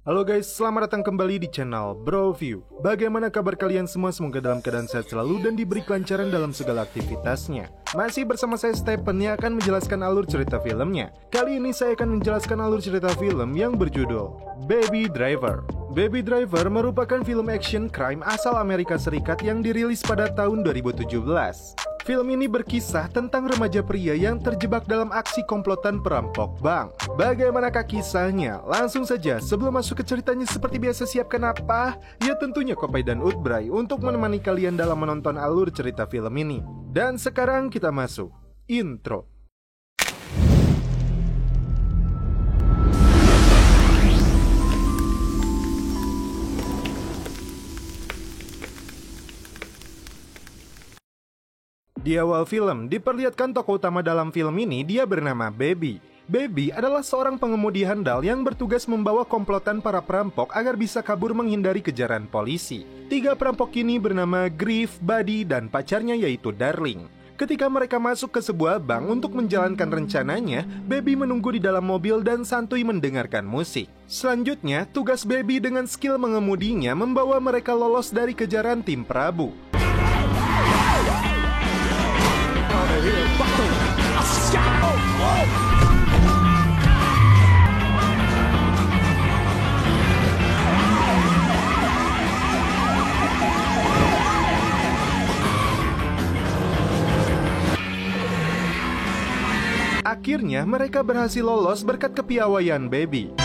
Halo guys, selamat datang kembali di channel Broview. Bagaimana kabar kalian semua? Semoga dalam keadaan sehat selalu dan diberi kelancaran dalam segala aktivitasnya. Masih bersama saya Stephen yang akan menjelaskan alur cerita filmnya. Kali ini saya akan menjelaskan alur cerita film yang berjudul Baby Driver. Baby Driver merupakan film action crime asal Amerika Serikat yang dirilis pada tahun 2017. Film ini berkisah tentang remaja pria yang terjebak dalam aksi komplotan perampok bank. Bagaimanakah kisahnya? Langsung saja, sebelum masuk ke ceritanya seperti biasa siapkan apa? Ya tentunya Kopai dan Utbray untuk menemani kalian dalam menonton alur cerita film ini. Dan sekarang kita masuk intro. Di awal film, diperlihatkan tokoh utama dalam film ini dia bernama Baby. Baby adalah seorang pengemudi handal yang bertugas membawa komplotan para perampok agar bisa kabur menghindari kejaran polisi. 3 perampok ini bernama Griff, Buddy, dan pacarnya yaitu Darling. Ketika mereka masuk ke sebuah bank untuk menjalankan rencananya, Baby menunggu di dalam mobil dan santuy mendengarkan musik. Selanjutnya, tugas Baby dengan skill mengemudinya membawa mereka lolos dari kejaran tim Prabu. Akhirnya mereka berhasil lolos berkat kepiawaian Baby.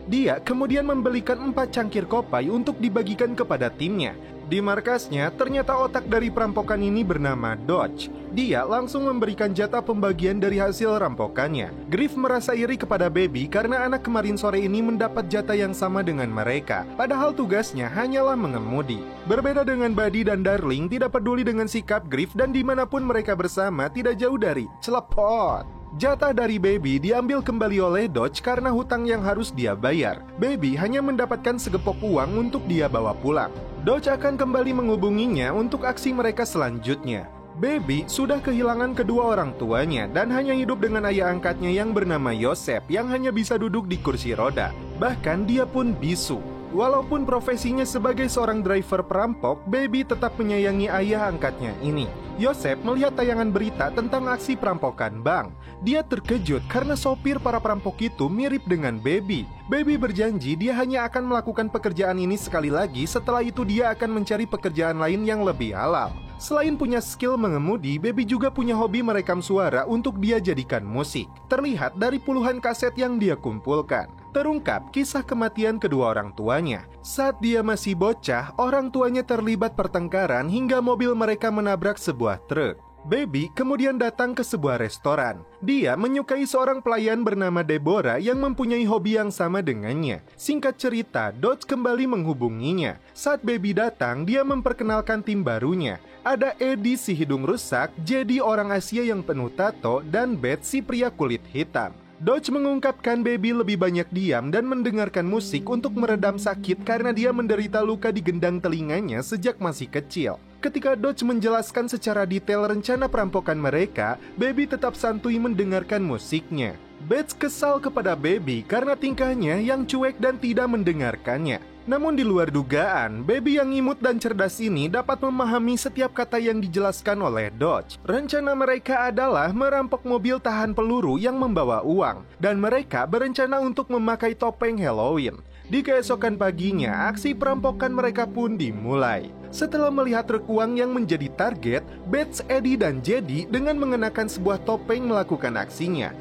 Dia kemudian membelikan 4 cangkir kopai untuk dibagikan kepada timnya. Di markasnya, ternyata otak dari perampokan ini bernama Dodge. Dia langsung memberikan jatah pembagian dari hasil rampokannya. Griff merasa iri kepada Baby karena anak kemarin sore ini mendapat jatah yang sama dengan mereka. Padahal tugasnya hanyalah mengemudi. Berbeda dengan Buddy dan Darling, tidak peduli dengan sikap Griff dan dimanapun mereka bersama tidak jauh dari celepot. Jatah dari Baby diambil kembali oleh Dodge karena hutang yang harus dia bayar. Baby hanya mendapatkan segepok uang untuk dia bawa pulang. Dodge akan kembali menghubunginya untuk aksi mereka selanjutnya. Baby sudah kehilangan kedua orang tuanya dan hanya hidup dengan ayah angkatnya yang bernama Yosef yang hanya bisa duduk di kursi roda. Bahkan dia pun bisu. Walaupun profesinya sebagai seorang driver perampok, Baby tetap menyayangi ayah angkatnya ini. Yosef melihat tayangan berita tentang aksi perampokan bank. Dia terkejut karena sopir para perampok itu mirip dengan Baby. Baby berjanji dia hanya akan melakukan pekerjaan ini sekali lagi, setelah itu dia akan mencari pekerjaan lain yang lebih halal. Selain punya skill mengemudi, Baby juga punya hobi merekam suara untuk dia jadikan musik. Terlihat dari puluhan kaset yang dia kumpulkan. Terungkap kisah kematian kedua orang tuanya. Saat dia masih bocah, orang tuanya terlibat pertengkaran hingga mobil mereka menabrak sebuah truk. Baby kemudian datang ke sebuah restoran. Dia menyukai seorang pelayan bernama Deborah yang mempunyai hobi yang sama dengannya. Singkat cerita, Dodge kembali menghubunginya. Saat Baby datang, dia memperkenalkan tim barunya. Ada Eddie si hidung rusak, Jedi orang Asia yang penuh tato, dan Beth si pria kulit hitam. Dodge mengungkapkan Baby lebih banyak diam dan mendengarkan musik untuk meredam sakit karena dia menderita luka di gendang telinganya sejak masih kecil. Ketika Dodge menjelaskan secara detail rencana perampokan mereka, Baby tetap santuy mendengarkan musiknya. Beth kesal kepada Baby karena tingkahnya yang cuek dan tidak mendengarkannya. Namun di luar dugaan, Baby yang imut dan cerdas ini dapat memahami setiap kata yang dijelaskan oleh Dodge. Rencana mereka adalah merampok mobil tahan peluru yang membawa uang, dan mereka berencana untuk memakai topeng Halloween. Di keesokan paginya, aksi perampokan mereka pun dimulai. Setelah melihat truk uang yang menjadi target, Beth, Eddie, dan Jedi dengan mengenakan sebuah topeng melakukan aksinya.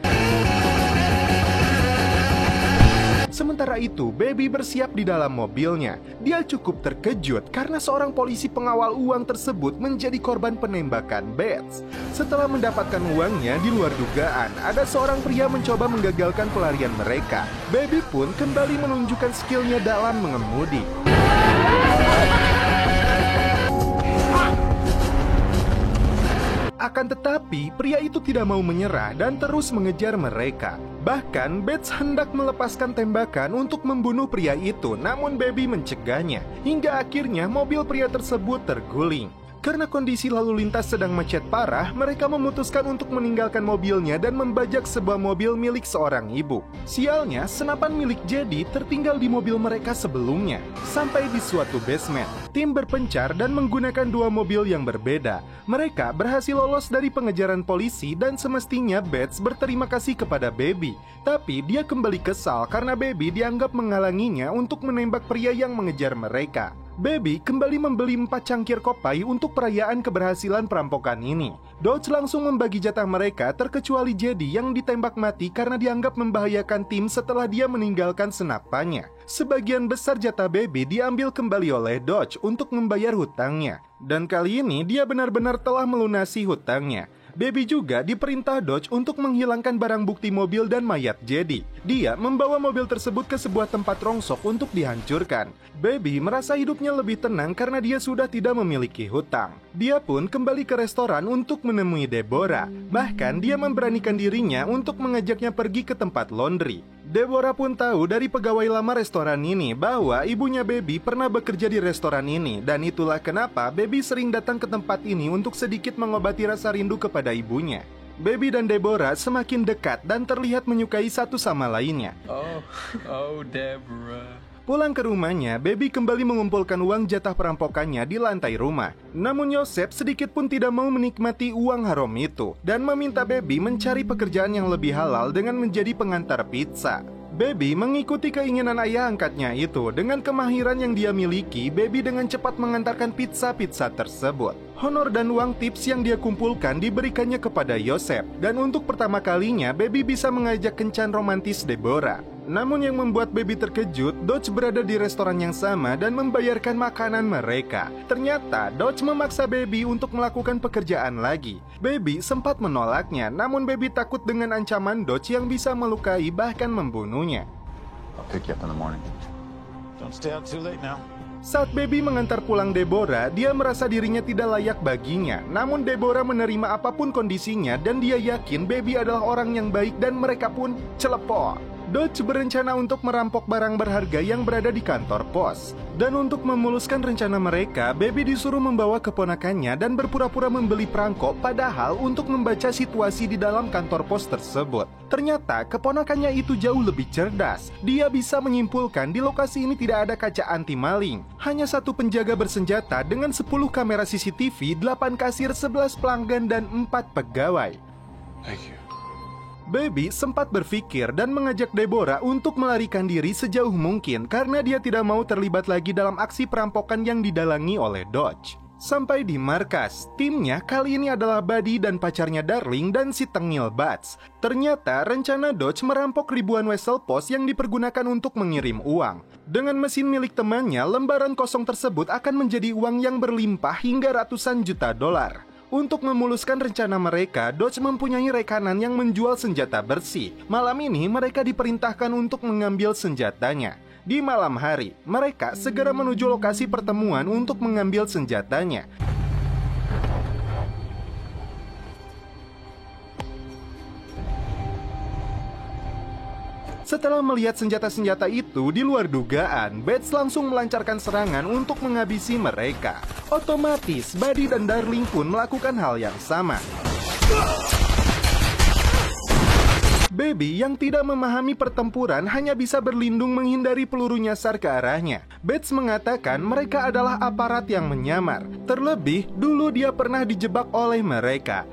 Sementara itu, Baby bersiap di dalam mobilnya. Dia cukup terkejut karena seorang polisi pengawal uang tersebut menjadi korban penembakan Beth. Setelah mendapatkan uangnya, di luar dugaan, ada seorang pria mencoba menggagalkan pelarian mereka. Baby pun kembali menunjukkan skillnya dalam mengemudi. Akan tetapi, pria itu tidak mau menyerah dan terus mengejar mereka. Bahkan, Beth hendak melepaskan tembakan untuk membunuh pria itu, namun Baby mencegahnya. Hingga akhirnya mobil pria tersebut terguling. Karena kondisi lalu lintas sedang macet parah, mereka memutuskan untuk meninggalkan mobilnya dan membajak sebuah mobil milik seorang ibu. Sialnya, senapan milik Jedi tertinggal di mobil mereka sebelumnya. Sampai di suatu basement, tim berpencar dan menggunakan dua mobil yang berbeda. Mereka berhasil lolos dari pengejaran polisi dan semestinya Bates berterima kasih kepada Baby. Tapi dia kembali kesal karena Baby dianggap menghalanginya untuk menembak pria yang mengejar mereka. Baby kembali membeli 4 cangkir kopai untuk perayaan keberhasilan perampokan ini. Dodge langsung membagi jatah mereka terkecuali Jedi yang ditembak mati karena dianggap membahayakan tim setelah dia meninggalkan senapannya. Sebagian besar jatah Baby diambil kembali oleh Dodge untuk membayar hutangnya. Dan kali ini dia benar-benar telah melunasi hutangnya. Baby juga diperintah Dodge untuk menghilangkan barang bukti mobil dan mayat Jedi. Dia membawa mobil tersebut ke sebuah tempat rongsok untuk dihancurkan. Baby merasa hidupnya lebih tenang karena dia sudah tidak memiliki hutang. Dia pun kembali ke restoran untuk menemui Deborah. Bahkan dia memberanikan dirinya untuk mengajaknya pergi ke tempat laundry. Deborah pun tahu dari pegawai lama restoran ini bahwa ibunya Baby pernah bekerja di restoran ini, dan itulah kenapa Baby sering datang ke tempat ini untuk sedikit mengobati rasa rindu kepada ibunya. Baby dan Deborah semakin dekat dan terlihat menyukai satu sama lainnya. Oh, Deborah. Pulang ke rumahnya, Baby kembali mengumpulkan uang jatah perampokannya di lantai rumah. Namun Yosef sedikit pun tidak mau menikmati uang haram itu dan meminta Baby mencari pekerjaan yang lebih halal dengan menjadi pengantar pizza. Baby mengikuti keinginan ayah angkatnya itu. Dengan kemahiran yang dia miliki, Baby dengan cepat mengantarkan pizza-pizza tersebut. Honor dan uang tips yang dia kumpulkan diberikannya kepada Yosef. Dan untuk pertama kalinya, Baby bisa mengajak kencan romantis Deborah. Namun yang membuat Baby terkejut, Dodge berada di restoran yang sama dan membayarkan makanan mereka. Ternyata Dodge memaksa Baby untuk melakukan pekerjaan lagi. Baby sempat menolaknya, namun Baby takut dengan ancaman Dodge yang bisa melukai bahkan membunuhnya. I'll pick you up in the morning. Don't stay out too late now. Saat Baby mengantar pulang Deborah, dia merasa dirinya tidak layak baginya. Namun Deborah menerima apapun kondisinya dan dia yakin Baby adalah orang yang baik dan mereka pun celepok. Dodge berencana untuk merampok barang berharga yang berada di kantor pos. Dan untuk memuluskan rencana mereka, Baby disuruh membawa keponakannya dan berpura-pura membeli perangkok, padahal untuk membaca situasi di dalam kantor pos tersebut. Ternyata keponakannya itu jauh lebih cerdas. Dia bisa menyimpulkan di lokasi ini tidak ada kaca anti maling. Hanya satu penjaga bersenjata dengan 10 kamera CCTV, 8 kasir, 11 pelanggan, dan 4 pegawai. Thank you. Baby sempat berpikir dan mengajak Deborah untuk melarikan diri sejauh mungkin karena dia tidak mau terlibat lagi dalam aksi perampokan yang didalangi oleh Dodge. Sampai di markas, timnya kali ini adalah Buddy dan pacarnya Darling dan si tengil Butts. Ternyata rencana Dodge merampok ribuan wesel pos yang dipergunakan untuk mengirim uang. Dengan mesin milik temannya, lembaran kosong tersebut akan menjadi uang yang berlimpah hingga ratusan juta dolar. Untuk memuluskan rencana mereka, Dodge mempunyai rekanan yang menjual senjata bersih. Malam ini mereka diperintahkan untuk mengambil senjatanya. Di malam hari, mereka segera menuju lokasi pertemuan untuk mengambil senjatanya. Setelah melihat senjata-senjata itu di luar dugaan, Bates langsung melancarkan serangan untuk menghabisi mereka. Otomatis, Buddy dan Darling pun melakukan hal yang sama. Baby yang tidak memahami pertempuran hanya bisa berlindung menghindari peluru nyasar ke arahnya. Bates mengatakan mereka adalah aparat yang menyamar. Terlebih, dulu dia pernah dijebak oleh mereka.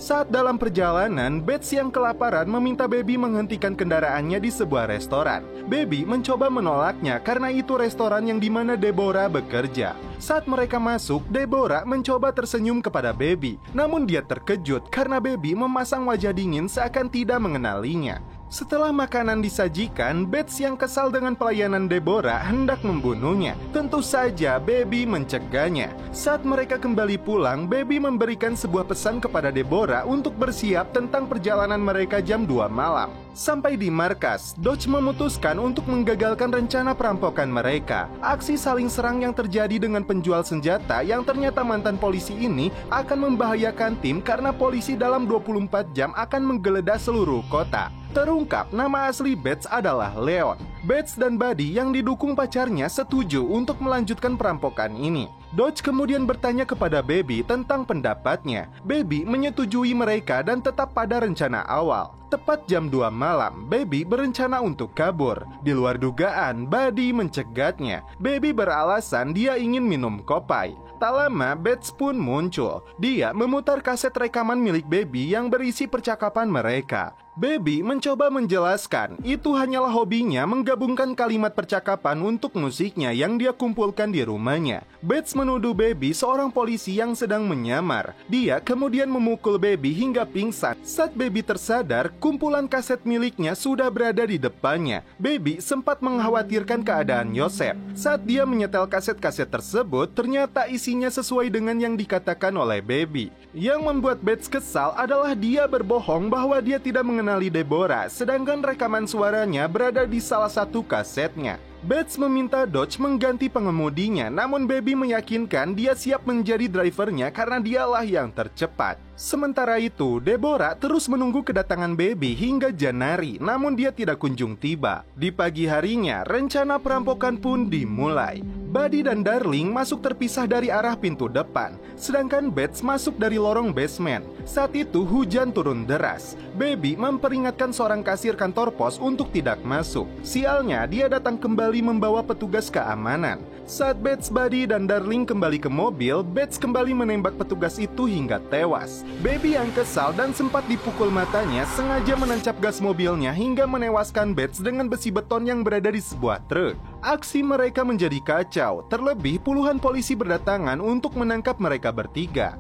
Saat dalam perjalanan, Bates yang kelaparan meminta Baby menghentikan kendaraannya di sebuah restoran. Baby mencoba menolaknya karena itu restoran yang dimana Deborah bekerja. Saat mereka masuk, Deborah mencoba tersenyum kepada Baby. Namun dia terkejut karena Baby memasang wajah dingin seakan tidak mengenalinya. Setelah makanan disajikan, Bates yang kesal dengan pelayanan Deborah hendak membunuhnya. Tentu saja Baby mencegahnya. Saat mereka kembali pulang, Baby memberikan sebuah pesan kepada Deborah untuk bersiap tentang perjalanan mereka jam 2 malam. Sampai di markas, Dodge memutuskan untuk menggagalkan rencana perampokan mereka. Aksi saling serang yang terjadi dengan penjual senjata yang ternyata mantan polisi ini akan membahayakan tim karena polisi dalam 24 jam akan menggeledah seluruh kota. Terungkap nama asli Bates adalah Leon. Bates dan Buddy yang didukung pacarnya setuju untuk melanjutkan perampokan ini. Dodge kemudian bertanya kepada Baby tentang pendapatnya. Baby menyetujui mereka dan tetap pada rencana awal. Tepat jam 2 malam, Baby berencana untuk kabur. Di luar dugaan, Buddy mencegatnya. Baby beralasan dia ingin minum kopai. Tak lama, Bates pun muncul. Dia memutar kaset rekaman milik Baby yang berisi percakapan mereka. Baby mencoba menjelaskan itu hanyalah hobinya menggabungkan kalimat percakapan untuk musiknya yang dia kumpulkan di rumahnya. Bates menuduh Baby seorang polisi yang sedang menyamar. Dia kemudian memukul Baby hingga pingsan. Saat Baby tersadar, kumpulan kaset miliknya sudah berada di depannya. Baby sempat mengkhawatirkan keadaan Yosef. Saat dia menyetel kaset-kaset tersebut, ternyata isinya sesuai dengan yang dikatakan oleh Baby. Yang membuat Bates kesal adalah dia berbohong bahwa dia tidak mengenali Deborah, sedangkan rekaman suaranya berada di salah satu kasetnya. Bates meminta Dodge mengganti pengemudinya, namun Baby meyakinkan dia siap menjadi drivernya karena dialah yang tercepat. Sementara itu, Deborah terus menunggu kedatangan Baby hingga Januari, namun dia tidak kunjung tiba. Di pagi harinya, rencana perampokan pun dimulai. Buddy dan Darling masuk terpisah dari arah pintu depan, sedangkan Bates masuk dari lorong basement. Saat itu hujan turun deras. Baby memperingatkan seorang kasir kantor pos untuk tidak masuk. Sialnya, dia datang kembali membawa petugas keamanan. Saat Bates, Buddy, dan Darling kembali ke mobil, Bates kembali menembak petugas itu hingga tewas. Baby yang kesal dan sempat dipukul matanya sengaja menancap gas mobilnya hingga menewaskan Bates dengan besi beton yang berada di sebuah truk. Aksi mereka menjadi kacau, terlebih puluhan polisi berdatangan untuk menangkap mereka bertiga.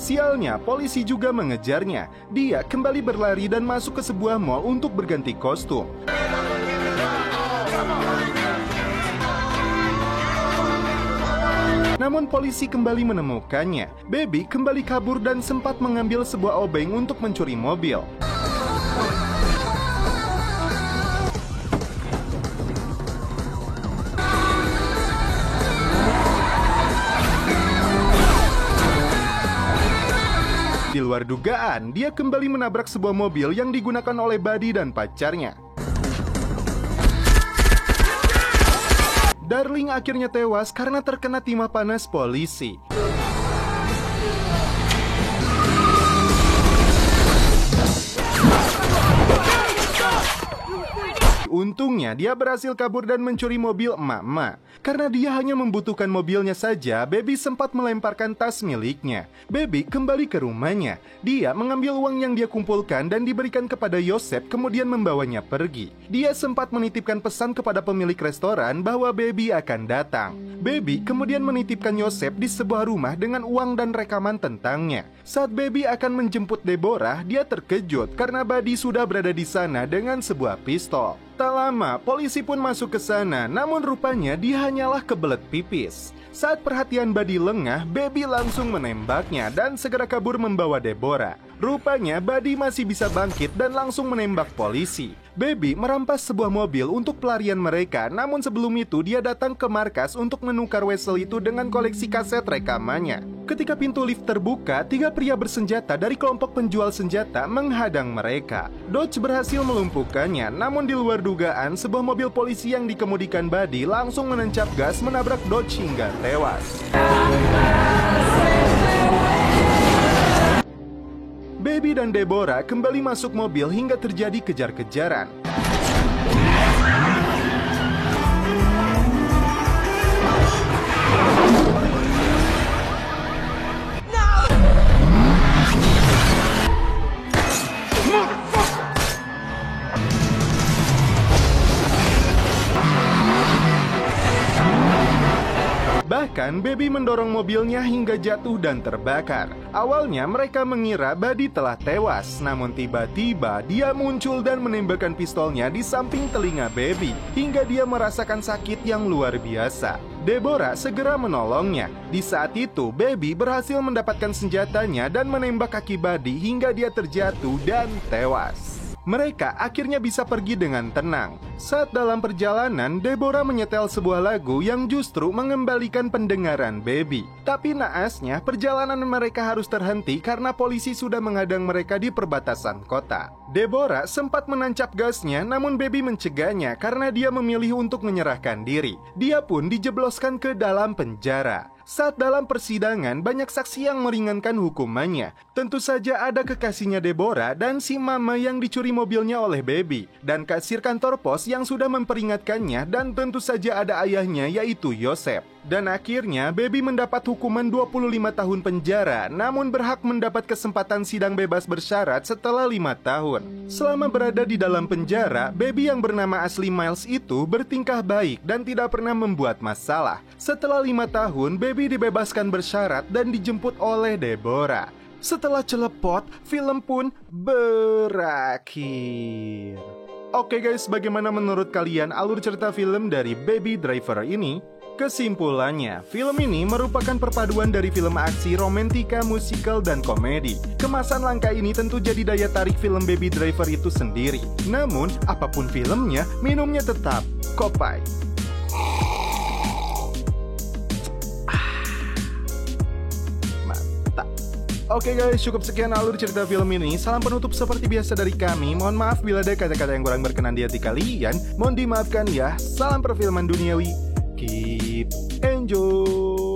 Sialnya, polisi juga mengejarnya. Dia kembali berlari dan masuk ke sebuah mall untuk berganti kostum. Namun polisi kembali menemukannya. Baby kembali kabur dan sempat mengambil sebuah obeng untuk mencuri mobil. Di luar dugaan, dia kembali menabrak sebuah mobil yang digunakan oleh Buddy dan pacarnya. Darling akhirnya tewas karena terkena timah panas polisi. Untungnya dia berhasil kabur dan mencuri mobil emak-emak. Karena dia hanya membutuhkan mobilnya saja, Baby sempat melemparkan tas miliknya. Baby kembali ke rumahnya. Dia mengambil uang yang dia kumpulkan dan diberikan kepada Yosef, kemudian membawanya pergi. Dia sempat menitipkan pesan kepada pemilik restoran bahwa Baby akan datang. Baby kemudian menitipkan Yosef di sebuah rumah dengan uang dan rekaman tentangnya. Saat Baby akan menjemput Deborah, dia terkejut karena Buddy sudah berada di sana dengan sebuah pistol. Tak lama, polisi pun masuk ke sana, namun rupanya dia hanyalah kebelet pipis. Saat perhatian Buddy lengah, Baby langsung menembaknya dan segera kabur membawa Deborah. Rupanya Buddy masih bisa bangkit dan langsung menembak polisi. Baby merampas sebuah mobil untuk pelarian mereka, namun sebelum itu dia datang ke markas untuk menukar Wessel itu dengan koleksi kaset rekamannya. Ketika pintu lift terbuka, 3 pria bersenjata dari kelompok penjual senjata menghadang mereka. Dodge berhasil melumpuhkannya, namun di luar dugaan, sebuah mobil polisi yang dikemudikan Buddy langsung menancap gas menabrak Dodge hingga tewas. Baby dan Deborah kembali masuk mobil hingga terjadi kejar-kejaran. Bahkan Baby mendorong mobilnya hingga jatuh dan terbakar. Awalnya mereka mengira Buddy telah tewas, namun tiba-tiba dia muncul dan menembakkan pistolnya di samping telinga Baby hingga dia merasakan sakit yang luar biasa. Deborah segera menolongnya. Di saat itu, Baby berhasil mendapatkan senjatanya dan menembak kaki Buddy hingga dia terjatuh dan tewas. Mereka akhirnya bisa pergi dengan tenang. Saat dalam perjalanan, Deborah menyetel sebuah lagu yang justru mengembalikan pendengaran Baby. Tapi naasnya, perjalanan mereka harus terhenti karena polisi sudah menghadang mereka di perbatasan kota. Deborah sempat menancap gasnya, namun Baby mencegahnya karena dia memilih untuk menyerahkan diri. Dia pun dijebloskan ke dalam penjara. Saat dalam persidangan, banyak saksi yang meringankan hukumannya. Tentu saja ada kekasihnya Deborah dan si mama yang dicuri mobilnya oleh Baby, dan kasir kantor pos yang sudah memperingatkannya, dan tentu saja ada ayahnya yaitu Yosef. Dan akhirnya Baby mendapat hukuman 25 tahun penjara, namun berhak mendapat kesempatan sidang bebas bersyarat setelah 5 tahun. Selama berada di dalam penjara, Baby yang bernama asli Miles itu bertingkah baik dan tidak pernah membuat masalah. Setelah 5 tahun, Baby dibebaskan bersyarat dan dijemput oleh Deborah. Setelah celepot, film pun berakhir. Oke guys, bagaimana menurut kalian alur cerita film dari Baby Driver ini? Kesimpulannya, film ini merupakan perpaduan dari film aksi, romantika, musikal, dan komedi. Kemasan langka ini tentu jadi daya tarik film Baby Driver itu sendiri. Namun, apapun filmnya, minumnya tetap Kopai. Mantap. Oke guys, cukup sekian alur cerita film ini. Salam penutup seperti biasa dari kami. Mohon maaf bila ada kata-kata yang kurang berkenan di hati kalian. Mohon dimaafkan ya. Salam perfilman duniawi. Keep enjoy.